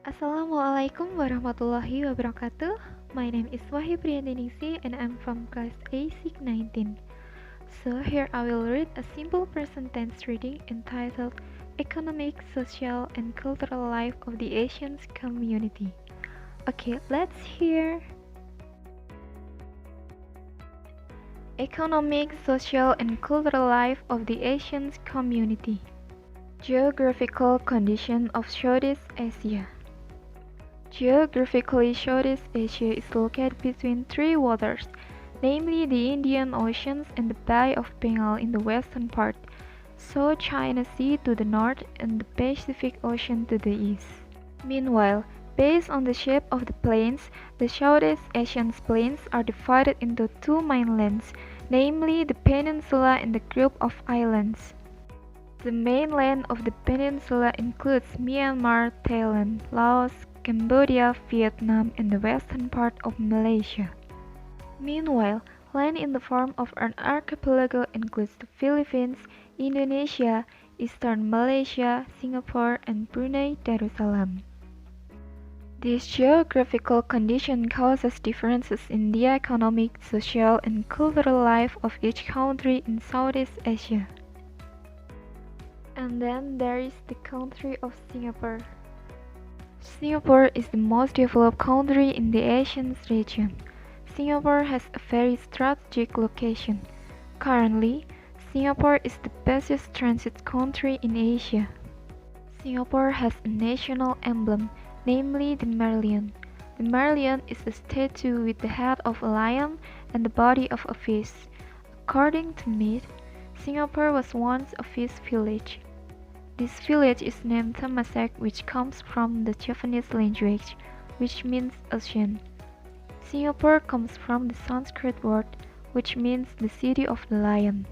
Assalamu'alaikum warahmatullahi wabarakatuh. My name is Wahyu Prihatiningsih and I'm from class A619. So here I will read a simple present tense reading entitled Economic, Social, and Cultural Life of the Asian Community. Okay, let's hear. Economic, Social, and Cultural Life of the Asian Community. Geographical condition of Southeast Asia. Geographically, Southeast Asia is located between three waters, namely the Indian Ocean and the Bay of Bengal in the western part, South China Sea to the north and the Pacific Ocean to the east. Meanwhile, based on the shape of the plains, the Southeast Asian plains are divided into two mainlands, namely the peninsula and the group of islands. The mainland of the peninsula includes Myanmar, Thailand, Laos, Cambodia, Vietnam, and the western part of Malaysia. Meanwhile, land in the form of an archipelago includes the Philippines, Indonesia, Eastern Malaysia, Singapore, and Brunei Darussalam. This geographical condition causes differences in the economic, social, and cultural life of each country in Southeast Asia. And then there is the country of Singapore. Singapore is the most developed country in the Asian region. Singapore has a very strategic location. Currently, Singapore is the busiest transit country in Asia. Singapore has a national emblem, namely the Merlion. The Merlion is a statue with the head of a lion and the body of a fish. According to myth, Singapore was once a fish village. This village is named Temasek, which comes from the Javanese language, which means ocean. Singapore comes from the Sanskrit word, which means the city of the lion.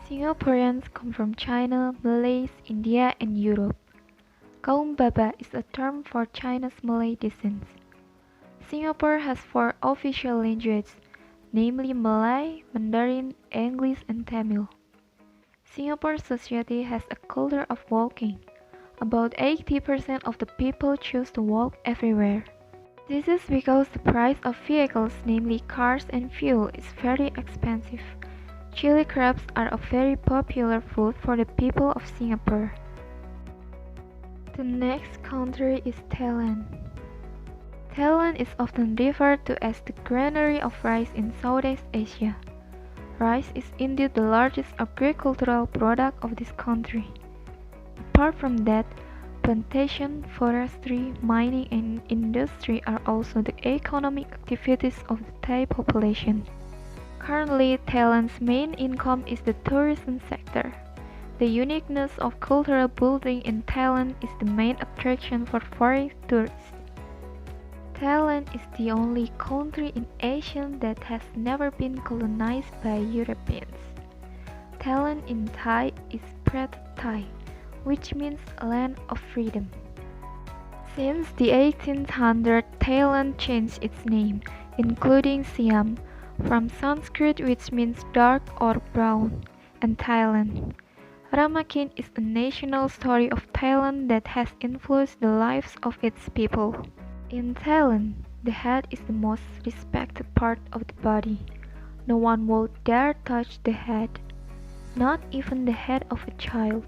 Singaporeans come from China, Malays, India, and Europe. Kaum Baba is a term for China's Malay descent. Singapore has four official languages, namely Malay, Mandarin, English, and Tamil. Singapore society has a culture of walking. About 80% of the people choose to walk everywhere. This is because the price of vehicles, namely cars and fuel, is very expensive. Chili crabs are a very popular food for the people of Singapore. The next country is Thailand. Thailand is often referred to as the granary of rice in Southeast Asia. Rice is indeed the largest agricultural product of this country. Apart from that, plantation, forestry, mining, and industry are also the economic activities of the Thai population. Currently, Thailand's main income is the tourism sector. The uniqueness of cultural building in Thailand is the main attraction for foreign tourists. Thailand is the only country in Asia that has never been colonized by Europeans. Thailand in Thai is Prat Thai, which means land of freedom. Since the 1800s, Thailand changed its name, including Siam, from Sanskrit which means dark or brown, and Thailand. Ramakin is a national story of Thailand that has influenced the lives of its people. In Thailand, the head is the most respected part of the body. No one will dare touch the head, not even the head of a child.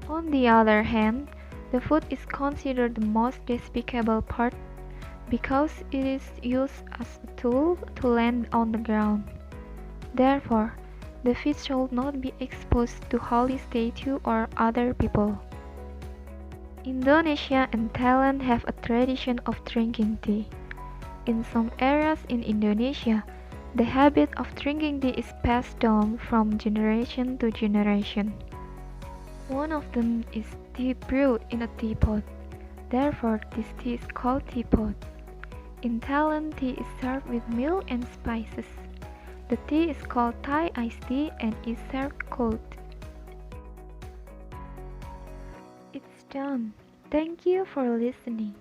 On the other hand, the foot is considered the most despicable part because it is used as a tool to land on the ground. Therefore, the feet should not be exposed to holy statues or other people. Indonesia and Thailand have a tradition of drinking tea. In some areas in Indonesia, the habit of drinking tea is passed down from generation to generation. One of them is tea brewed in a teapot. Therefore, this tea is called teapot. In Thailand, tea is served with milk and spices. The tea is called Thai iced tea and is served cold. It's done. Thank you for listening.